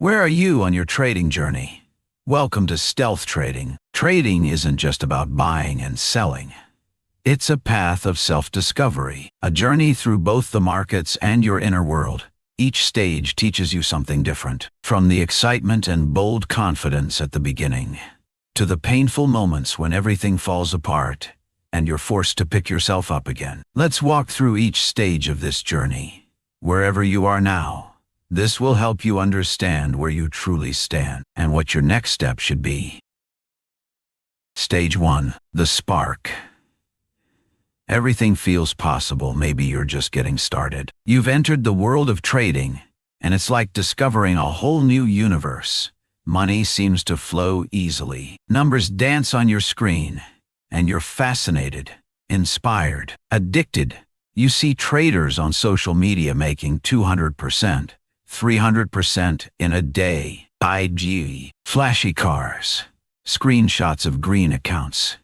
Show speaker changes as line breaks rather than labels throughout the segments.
Where are you on your trading journey? Welcome to Stealth Trading. Trading isn't just about buying and selling. It's a path of self-discovery, a journey through both the markets and your inner world. Each stage teaches you something different, from the excitement and bold confidence at the beginning, to the painful moments when everything falls apart and you're forced to pick yourself up again. Let's walk through each stage of this journey. Wherever you are now, this will help you understand where you truly stand and what your next step should be. Stage 1. The spark. Everything feels possible. Maybe you're just getting started. You've entered the world of trading, and it's like discovering a whole new universe. Money seems to flow easily. Numbers dance on your screen, and you're fascinated, inspired, addicted. You see traders on social media making 200%, 300% in a day. IG, flashy cars, screenshots of green accounts.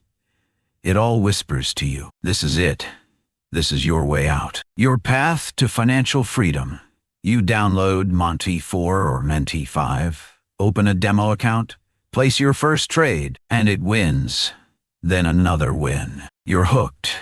It all whispers to you, this is it. This is your way out. Your path to financial freedom. You download Monty 4 or Menti 5, open a demo account, place your first trade, and it wins. Then another win. You're hooked.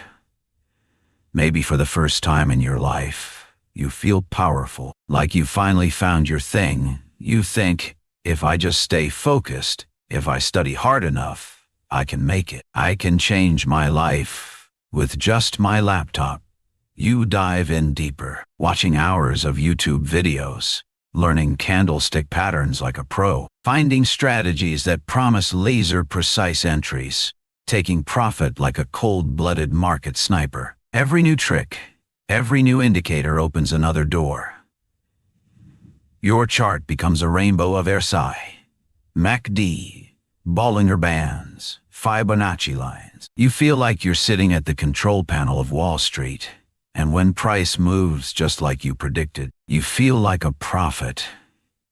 Maybe for the first time in your life, you feel powerful, like you finally found your thing. You think, if I just stay focused, if I study hard enough, I can make it. I can change my life with just my laptop. You dive in deeper, watching hours of YouTube videos, learning candlestick patterns like a pro, finding strategies that promise laser-precise entries, taking profit like a cold-blooded market sniper. Every new trick, every new indicator opens another door. Your chart becomes a rainbow of Versailles, MACD, Bollinger Bands, Fibonacci lines. You feel like you're sitting at the control panel of Wall Street, and when price moves just like you predicted, you feel like a prophet.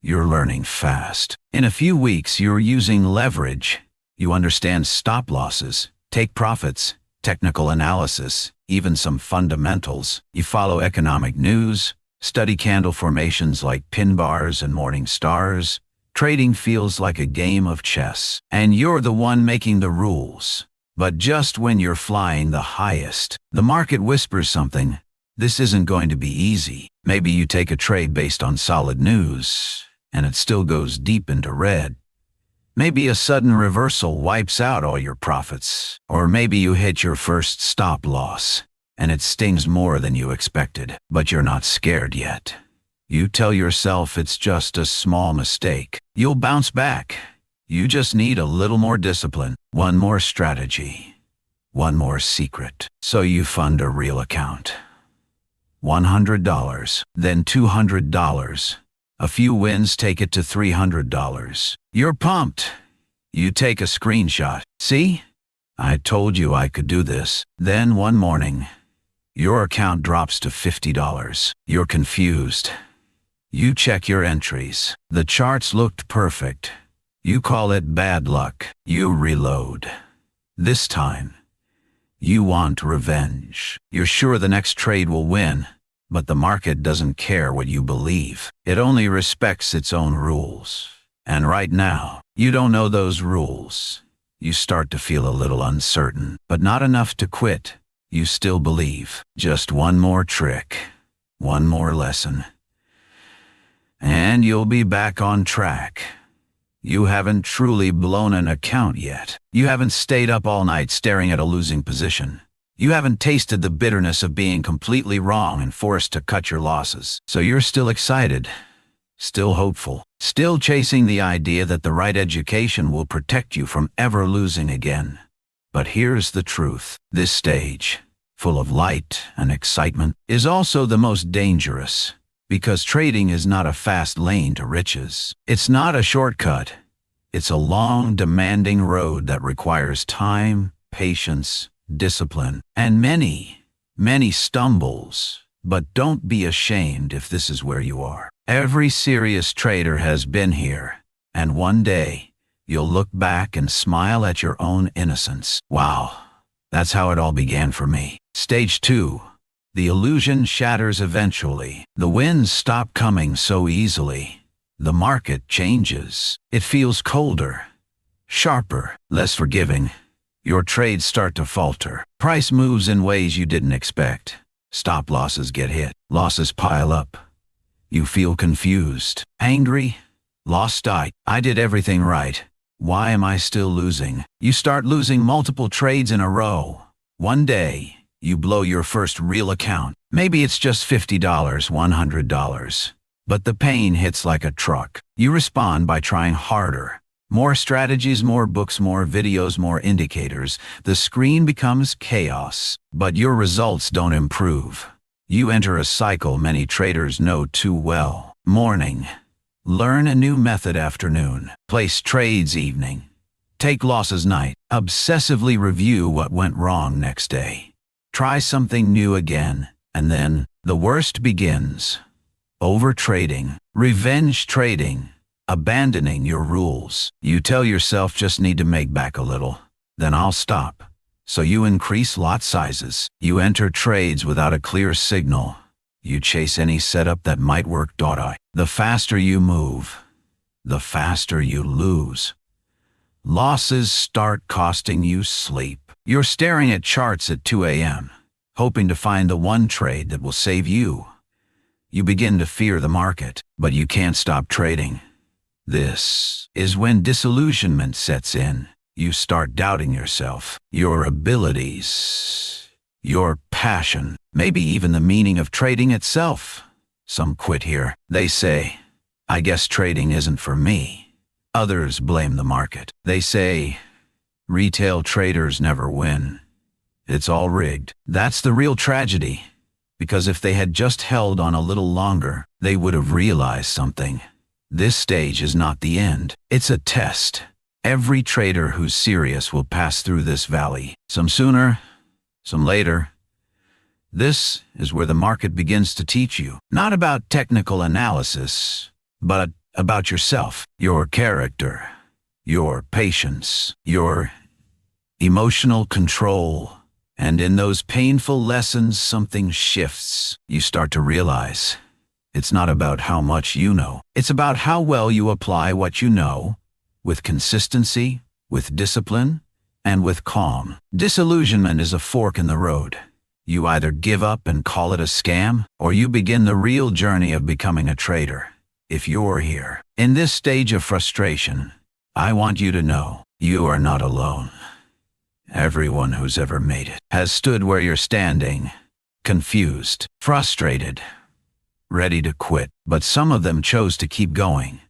You're learning fast. In a few weeks, you're using leverage. You understand stop losses, take profits, technical analysis, even some fundamentals. You follow economic news, study candle formations like pin bars and morning stars. Trading feels like a game of chess, and you're the one making the rules. But just when you're flying the highest, the market whispers something. This isn't going to be easy. Maybe you take a trade based on solid news, and it still goes deep into red. Maybe a sudden reversal wipes out all your profits. Or maybe you hit your first stop loss, and it stings more than you expected. But you're not scared yet. You tell yourself it's just a small mistake. You'll bounce back. You just need a little more discipline, one more strategy, one more secret. So you fund a real account. $100, then $200. A few wins take it to $300. You're pumped. You take a screenshot. See? I told you I could do this. Then one morning, your account drops to $50. You're confused. You check your entries. The charts looked perfect. You call it bad luck. You reload. This time, you want revenge. You're sure the next trade will win, but the market doesn't care what you believe. It only respects its own rules. And right now, you don't know those rules. You start to feel a little uncertain, but not enough to quit. You still believe. Just one more trick, one more lesson, and you'll be back on track. You haven't truly blown an account yet. You haven't stayed up all night staring at a losing position. You haven't tasted the bitterness of being completely wrong and forced to cut your losses. So you're still excited, still hopeful, still chasing the idea that the right education will protect you from ever losing again. But here's the truth. This stage, full of light and excitement, is also the most dangerous. Because trading is not a fast lane to riches. It's not a shortcut. It's a long, demanding road that requires time, patience, discipline, and many, many stumbles. But don't be ashamed if this is where you are. Every serious trader has been here, and one day, you'll look back and smile at your own innocence. Wow, that's how it all began for me. Stage 2. The illusion shatters eventually. The wins stop coming so easily. the market changes. It feels colder, sharper, less forgiving. Your trades start to falter. Price moves in ways you didn't expect. Stop losses get hit. Losses pile up. You feel confused, angry, lost. I did everything right. Why am I still losing? You start losing multiple trades in a row. One day, you blow your first real account. Maybe it's just $50, $100. But the pain hits like a truck. You respond by trying harder. More strategies, more books, more videos, more indicators. The screen becomes chaos, but your results don't improve. You enter a cycle many traders know too well. Morning. Learn a new method. Afternoon. Place trades. Evening. Take losses. Night. Obsessively review what went wrong next day. Try something new again, and then the worst begins. Overtrading. Revenge trading. Abandoning your rules. You tell yourself, just need to make back a little, then I'll stop. So you increase lot sizes. You enter trades without a clear signal. You chase any setup that might work. The faster you move, the faster you lose. Losses start costing you sleep. You're staring at charts at 2 a.m., hoping to find the one trade that will save you. You begin to fear the market, but you can't stop trading. This is when disillusionment sets in. You start doubting yourself, your abilities, your passion, maybe even the meaning of trading itself. Some quit here. They say, I guess trading isn't for me. Others blame the market. They say, retail traders never win. It's all rigged. That's the real tragedy. Because if they had just held on a little longer, they would have realized something. This stage is not the end. It's a test. Every trader who's serious will pass through this valley. Some sooner, some later. This is where the market begins to teach you, not about technical analysis, but about yourself, your character, your patience, your emotional control. And in those painful lessons, something shifts. You start to realize it's not about how much you know. It's about how well you apply what you know, with consistency, with discipline, and with calm. Disillusionment is a fork in the road. You either give up and call it a scam, or you begin the real journey of becoming a trader. If you're here, in this stage of frustration, I want you to know you are not alone. Everyone who's ever made it has stood where you're standing, confused, frustrated, ready to quit. But some of them chose to keep going,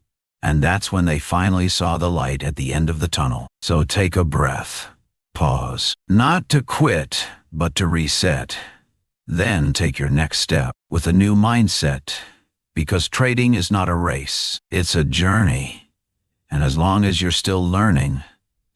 and that's when they finally saw the light at the end of the tunnel. So take a breath, pause, not to quit, but to reset. Then take your next step with a new mindset, because trading is not a race, it's a journey. And as long as you're still learning,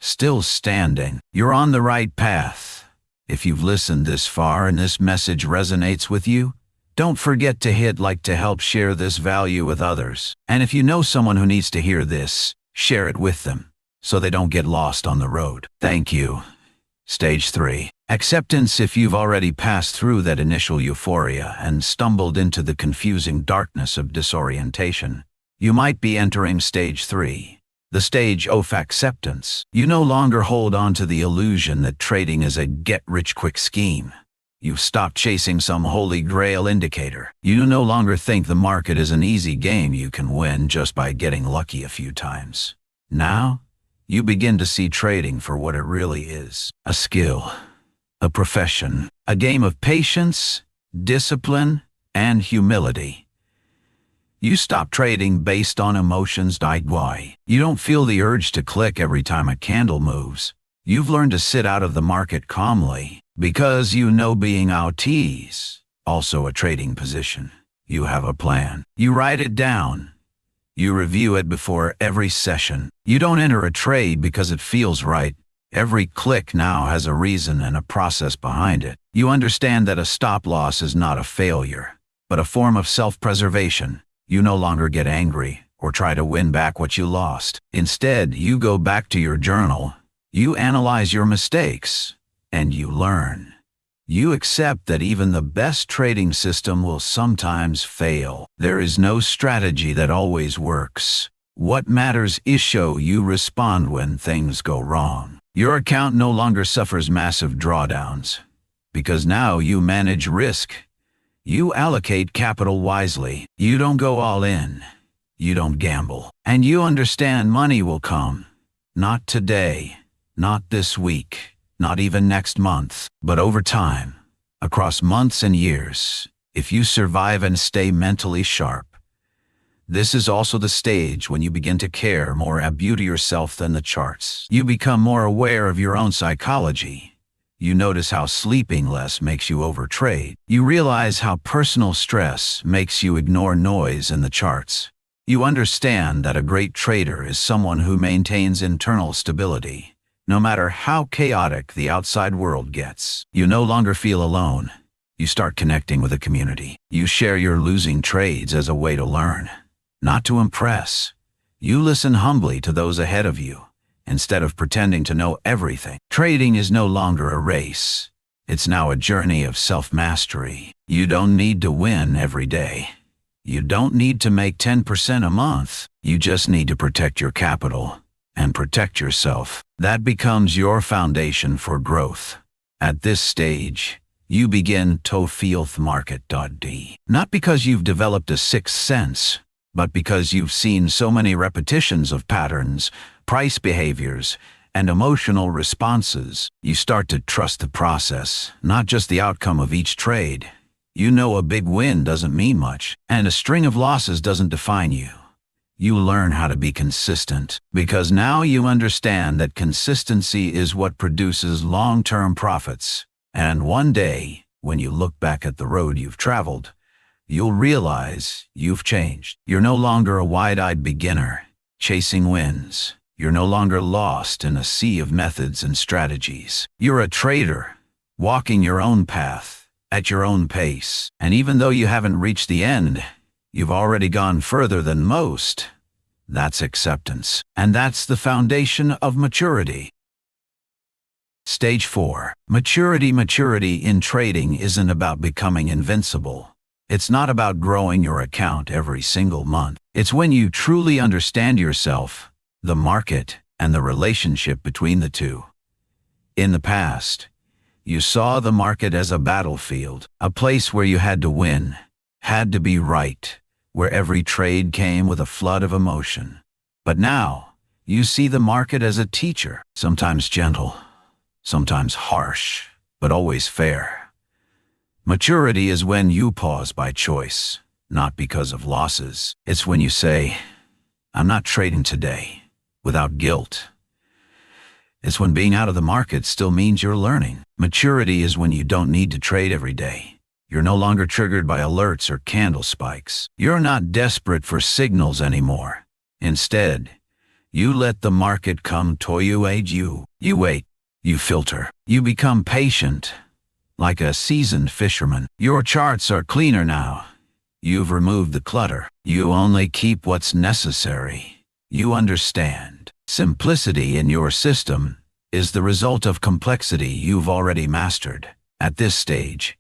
still standing, you're on the right path. If you've listened this far and this message resonates with you, don't forget to hit like to help share this value with others. And if you know someone who needs to hear this, share it with them so they don't get lost on the road. Thank you. Stage 3. Acceptance. If you've already passed through that initial euphoria and stumbled into the confusing darkness of disorientation, you might be entering Stage 3. The stage of acceptance. You no longer hold on to the illusion that trading is a get-rich-quick scheme. You've stopped chasing some holy grail indicator. You no longer think the market is an easy game you can win just by getting lucky a few times. Now, you begin to see trading for what it really is. A skill, a profession, a game of patience, discipline, and humility. You stop trading based on emotions. Why? You don't feel the urge to click every time a candle moves. You've learned to sit out of the market calmly, because you know being out is also a trading position. You have a plan. You write it down. You review it before every session. You don't enter a trade because it feels right. Every click now has a reason and a process behind it. You understand that a stop loss is not a failure, but a form of self-preservation. You no longer get angry or try to win back what you lost. Instead, you go back to your journal, you analyze your mistakes, and you learn. You accept that even the best trading system will sometimes fail. There is no strategy that always works. What matters is how you respond when things go wrong. Your account no longer suffers massive drawdowns, because now you manage risk. You allocate capital wisely. You don't go all in. You don't gamble. And you understand money will come. Not today, not this week, not even next month, but over time, across months and years, if you survive and stay mentally sharp. This is also the stage when you begin to care more about yourself than the charts. You become more aware of your own psychology. You notice how sleeping less makes you overtrade. You realize how personal stress makes you ignore noise in the charts. You understand that a great trader is someone who maintains internal stability, no matter how chaotic the outside world gets. You no longer feel alone. You start connecting with a community. You share your losing trades as a way to learn, not to impress. You listen humbly to those ahead of you, instead of pretending to know everything. Trading is no longer a race. It's now a journey of self-mastery. You don't need to win every day. You don't need to make 10% a month. You just need to protect your capital and protect yourself. That becomes your foundation for growth. At this stage, you begin to feel the market.d. Not because you've developed a sixth sense, but because you've seen so many repetitions of patterns, price behaviors, and emotional responses. You start to trust the process, not just the outcome of each trade. You know a big win doesn't mean much, and a string of losses doesn't define you. You learn how to be consistent, because now you understand that consistency is what produces long-term profits. And one day, when you look back at the road you've traveled, you'll realize you've changed. You're no longer a wide-eyed beginner, chasing wins. You're no longer lost in a sea of methods and strategies. You're a trader, walking your own path, at your own pace. And even though you haven't reached the end, you've already gone further than most. That's acceptance. And that's the foundation of maturity. Stage 4. Maturity. Maturity in trading isn't about becoming invincible. It's not about growing your account every single month. It's when you truly understand yourself, the market, and the relationship between the two. In the past, you saw the market as a battlefield, a place where you had to win, had to be right, where every trade came with a flood of emotion. But now, you see the market as a teacher, sometimes gentle, sometimes harsh, but always fair. Maturity is when you pause by choice, not because of losses. It's when you say, I'm not trading today, without guilt. It's when being out of the market still means you're learning. Maturity is when you don't need to trade every day. You're no longer triggered by alerts or candle spikes. You're not desperate for signals anymore. Instead, you let the market come to you. You wait, you filter, you become patient, like a seasoned fisherman. Your charts are cleaner now. You've removed the clutter. You only keep what's necessary. You understand. Simplicity in your system is the result of complexity you've already mastered. At this stage,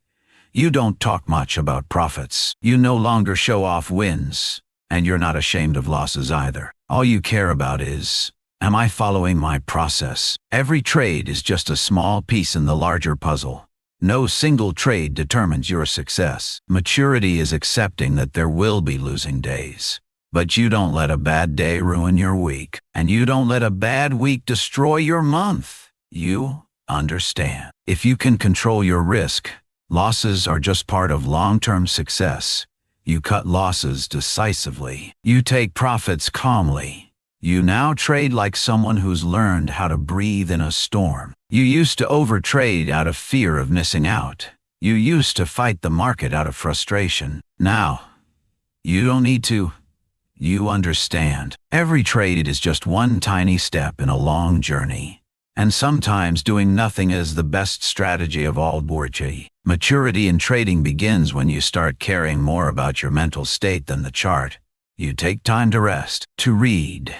you don't talk much about profits. You no longer show off wins, and you're not ashamed of losses either. All you care about is, am I following my process? Every trade is just a small piece in the larger puzzle. No single trade determines your success. Maturity is accepting that there will be losing days. But you don't let a bad day ruin your week, and you don't let a bad week destroy your month. You understand. If you can control your risk, losses are just part of long-term success. You cut losses decisively. You take profits calmly. You now trade like someone who's learned how to breathe in a storm. You used to overtrade out of fear of missing out. You used to fight the market out of frustration. Now, you don't need to. You understand. Every trade is just one tiny step in a long journey. And sometimes doing nothing is the best strategy of all. Maturity in trading begins when you start caring more about your mental state than the chart. You take time to rest, to read,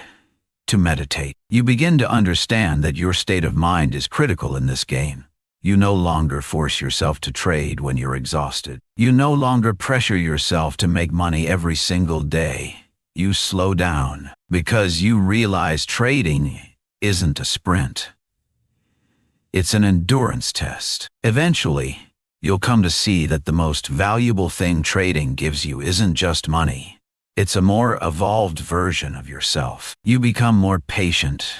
to meditate. You begin to understand that your state of mind is critical in this game. You no longer force yourself to trade when you're exhausted. You no longer pressure yourself to make money every single day. You slow down because you realize trading isn't a sprint. It's an endurance test. Eventually, you'll come to see that the most valuable thing trading gives you isn't just money. It's a more evolved version of yourself. You become more patient,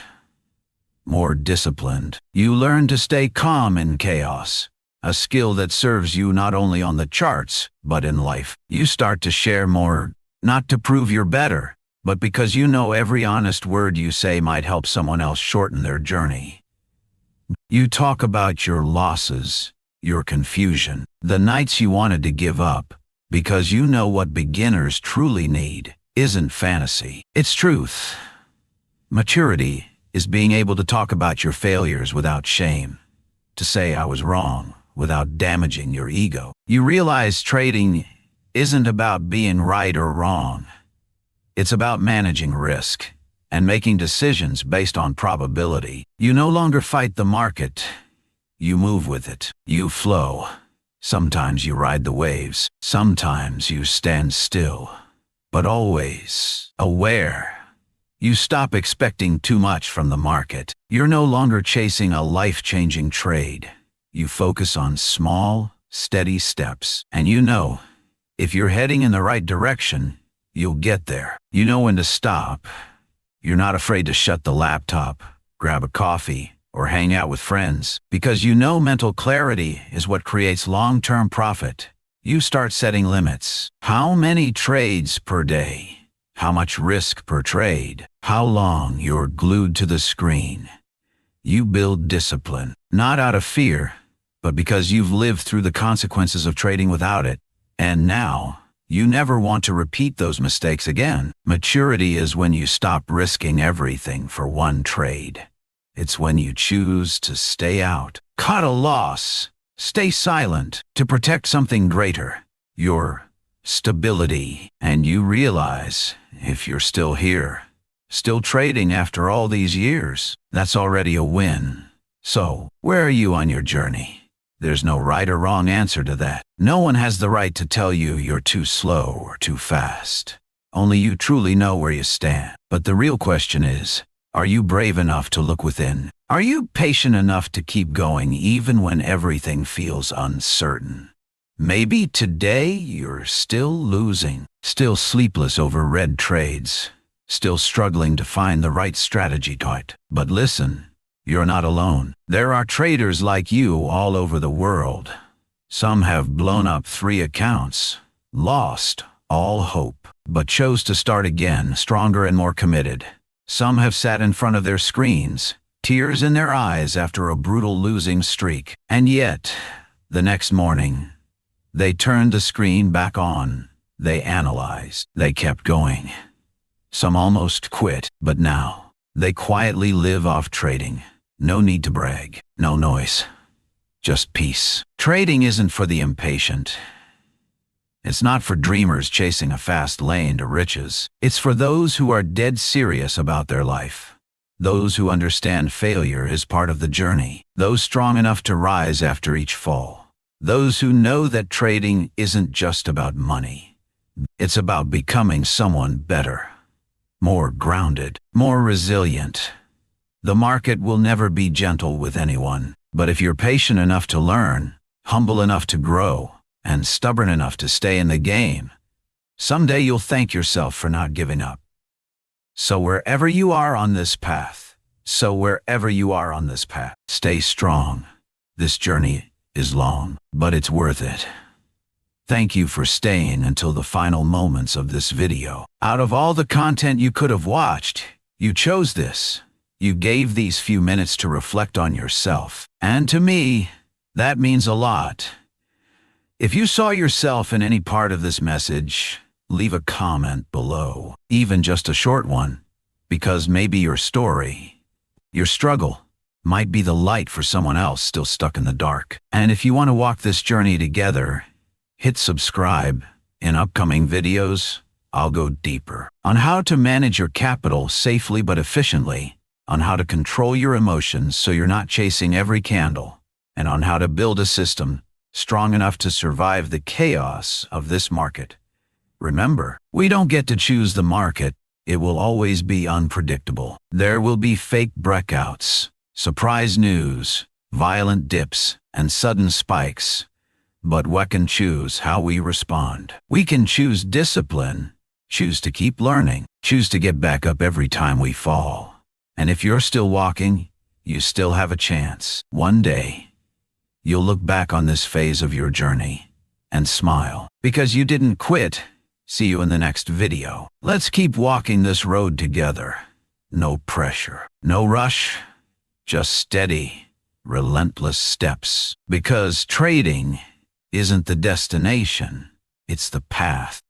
more disciplined. You learn to stay calm in chaos, a skill that serves you not only on the charts, but in life. You start to share more, not to prove you're better, but because you know every honest word you say might help someone else shorten their journey. You talk about your losses, your confusion, the nights you wanted to give up, because you know what beginners truly need isn't fantasy, it's truth. Maturity is being able to talk about your failures without shame, to say I was wrong without damaging your ego. You realize trading isn't about being right or wrong. It's about managing risk and making decisions based on probability. You no longer fight the market. You move with it. You flow. Sometimes you ride the waves. Sometimes you stand still, but always aware. You stop expecting too much from the market. You're no longer chasing a life-changing trade. You focus on small, steady steps. And you know, if you're heading in the right direction, you'll get there. You know when to stop. You're not afraid to shut the laptop, grab a coffee, or hang out with friends, because you know mental clarity is what creates long-term profit. You start setting limits. How many trades per day? How much risk per trade? How long you're glued to the screen? You build discipline, not out of fear, but because you've lived through the consequences of trading without it. And now, you never want to repeat those mistakes again. Maturity is when you stop risking everything for one trade. It's when you choose to stay out, cut a loss, stay silent, to protect something greater, your stability. And you realize, if you're still here, still trading after all these years, that's already a win. So, where are you on your journey? There's no right or wrong answer to that. No one has the right to tell you you're too slow or too fast. Only you truly know where you stand. But the real question is, are you brave enough to look within? Are you patient enough to keep going even when everything feels uncertain? Maybe today you're still losing, still sleepless over red trades, still struggling to find the right strategy to it. But listen, you're not alone. There are traders like you all over the world. Some have blown up 3 accounts, lost all hope, but chose to start again, stronger and more committed. Some have sat in front of their screens, tears in their eyes after a brutal losing streak. And yet, the next morning, they turned the screen back on. They analyzed. They kept going. Some almost quit, but now, they quietly live off trading. No need to brag. No noise. Just peace. Trading isn't for the impatient. It's not for dreamers chasing a fast lane to riches. It's for those who are dead serious about their life. Those who understand failure is part of the journey. Those strong enough to rise after each fall. Those who know that trading isn't just about money. It's about becoming someone better, more grounded, more resilient. The market will never be gentle with anyone, but if you're patient enough to learn, humble enough to grow, and stubborn enough to stay in the game, someday you'll thank yourself for not giving up. So wherever you are on this path, stay strong. This journey is long, but it's worth it. Thank you for staying until the final moments of this video. Out of all the content you could have watched, you chose this. You gave these few minutes to reflect on yourself. And to me, that means a lot. If you saw yourself in any part of this message, leave a comment below, even just a short one, because maybe your story, your struggle, might be the light for someone else still stuck in the dark. And if you want to walk this journey together, hit subscribe. In upcoming videos, I'll go deeper on how to manage your capital safely but efficiently, on how to control your emotions so you're not chasing every candle, and on how to build a system strong enough to survive the chaos of this market. Remember, we don't get to choose the market. It will always be unpredictable. There will be fake breakouts, surprise news, violent dips, and sudden spikes. But we can choose how we respond. We can choose discipline, choose to keep learning, choose to get back up every time we fall. And if you're still walking, you still have a chance. One day, you'll look back on this phase of your journey and smile because you didn't quit. See you in the next video. Let's keep walking this road together. No pressure, no rush, just steady, relentless steps. Because trading isn't the destination, it's the path.